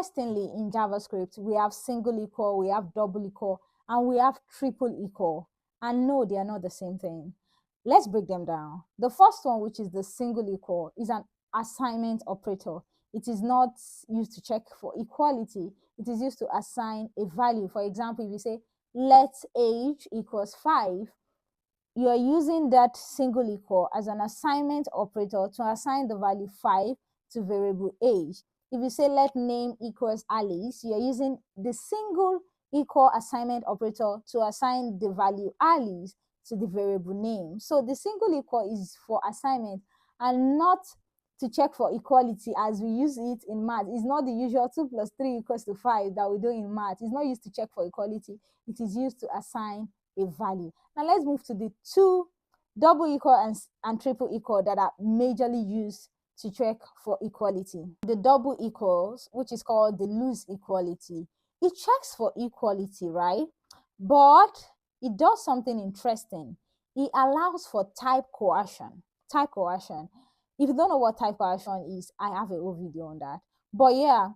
interestingly, in JavaScript, we have single equal, we have double equal, and we have triple equal. And no, they are not the same thing. Let's break them down. The first one, which is the single equal, is an assignment operator. It is not used to check for equality. It is used to assign a value. For example, if you say, let age equals 5, you are using that single equal as an assignment operator to assign the value 5 to variable age. If you say let name equals Alice, you are using the single equal assignment operator to assign the value Alice to the variable name. So the single equal is for assignment and not to check for equality as we use it in math. It's not the usual 2 plus 3 equals to 5 that we do in math. It's not used to check for equality. It is used to assign a value. Now let's move to the two double equal and triple equal that are majorly used to check for equality. The double equals, which is called the loose equality, it checks for equality, right? But it does something interesting. It allows for type coercion. Type coercion. If you don't know what type coercion is, I have a whole video on that. But yeah,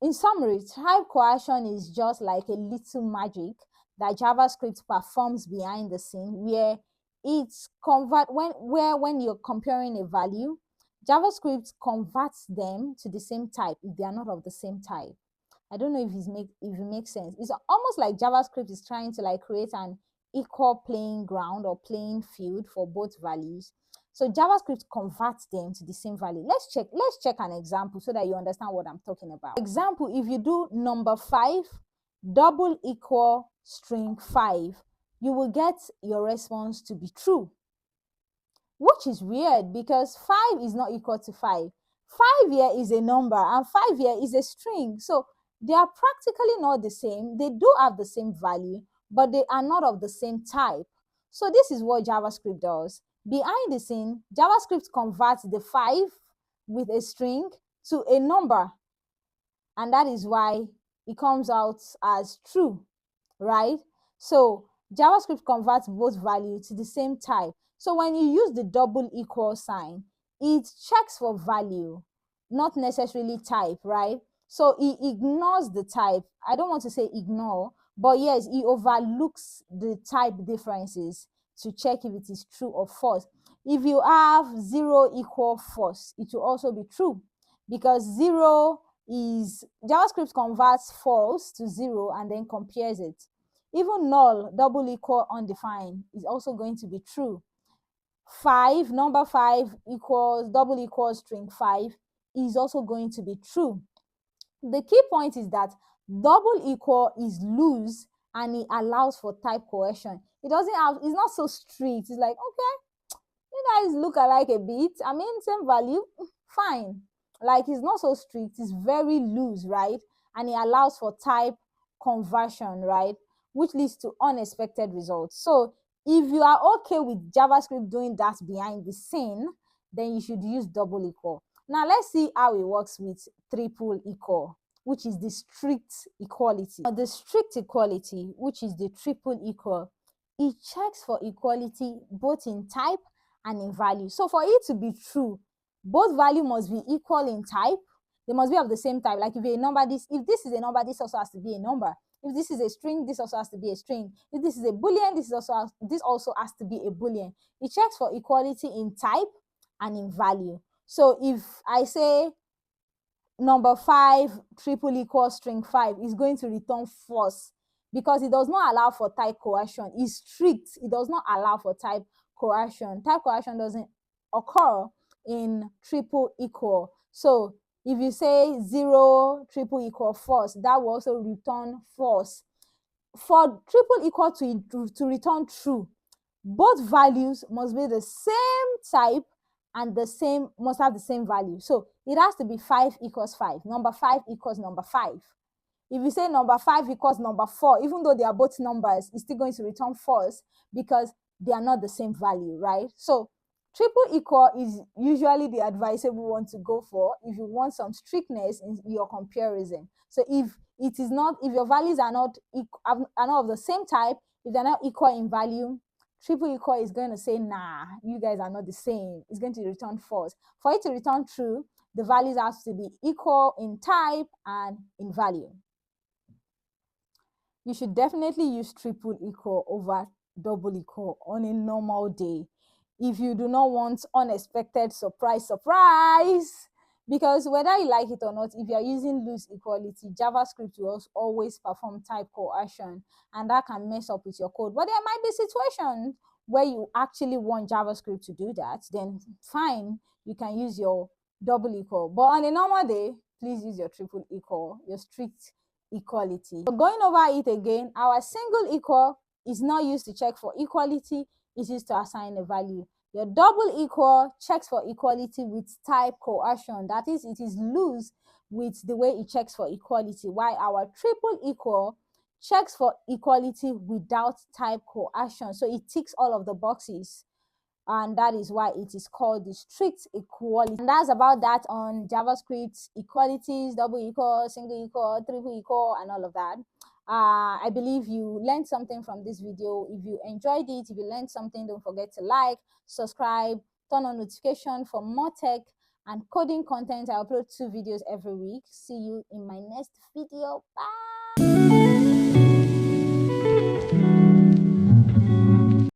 in summary, type coercion is just like a little magic that JavaScript performs behind the scene, where it's when you're comparing a value, JavaScript converts them to the same type if they are not of the same type. I don't know if it makes sense. It's almost like JavaScript is trying to like create an equal playing ground or playing field for both values. So JavaScript converts them to the same value. Let's check an example so that you understand what I'm talking about. Example, if you do number 5 double equal string 5, you will get your response to be true, which is weird because 5 is not equal to 5. 5 here is a number and 5 here is a string. So they are practically not the same. They do have the same value, but they are not of the same type. So this is what JavaScript does. Behind the scene, JavaScript converts the 5 with a string to a number. And that is why it comes out as true, right? So JavaScript converts both values to the same type. So when you use the double equal sign, it checks for value, not necessarily type, right? So it ignores the type. I don't want to say ignore, but yes, it overlooks the type differences to check if it is true or false. If you have 0 equal false, it will also be true because 0 is JavaScript converts false to 0 and then compares it. Even null, double equal, undefined is also going to be true. 5, number 5 equals double equals string 5 is also going to be true. The key point is that double equal is loose and it allows for type coercion. It's not so strict. It's like, okay, you guys look alike a bit. I mean, same value, fine. Like, it's not so strict. It's very loose, right? And it allows for type conversion, right? Which leads to unexpected results. So if you are okay with JavaScript doing that behind the scene, then you should use double equal. Now let's see how it works with triple equal, which is the strict equality. The strict equality, which is the triple equal, it checks for equality both in type and in value. So for it to be true, both value must be equal in type. They must be of the same type. Like if this is a number, this also has to be a number. If this is a string, this also has to be a string. If this is a boolean, this also has to be a boolean. It checks for equality in type and in value. So if I say number 5 triple equal string 5 is going to return false because it does not allow for type coercion. It's strict. It does not allow for type coercion. Type coercion doesn't occur in triple equal. So if you say 0 triple equal false, that will also return false. For triple equal to return true, both values must be the same type and must have the same value. So it has to be 5 equals 5. Number 5 equals number 5. If you say number 5 equals number 4, even though they are both numbers, it's still going to return false because they are not the same value, right? So triple equal is usually the advisable one to go for if you want some strictness in your comparison. So if your values are not of the same type, if they're not equal in value, triple equal is going to say, nah, you guys are not the same. It's going to return false. For it to return true, the values have to be equal in type and in value. You should definitely use triple equal over double equal on a normal day if you do not want unexpected surprise. Because whether you like it or not, if you are using loose equality, JavaScript will always perform type coercion, and that can mess up with your code. But there might be situations where you actually want JavaScript to do that, then fine, you can use your double equal. But on a normal day, please use your triple equal, your strict equality. So going over it again, our single equal is not used to check for equality, it's used to assign a value. Your double equal checks for equality with type coercion. That is, it is loose with the way it checks for equality, while our triple equal checks for equality without type coercion. So it ticks all of the boxes, and that is why it is called the strict equality. And that's about that on JavaScript equalities, double equal, single equal, triple equal, and all of that. I believe you learned something from this video. If you enjoyed it, if you learned something, don't forget to like, subscribe, turn on notification for more tech and coding content. I upload 2 videos every week. See you in my next video. Bye.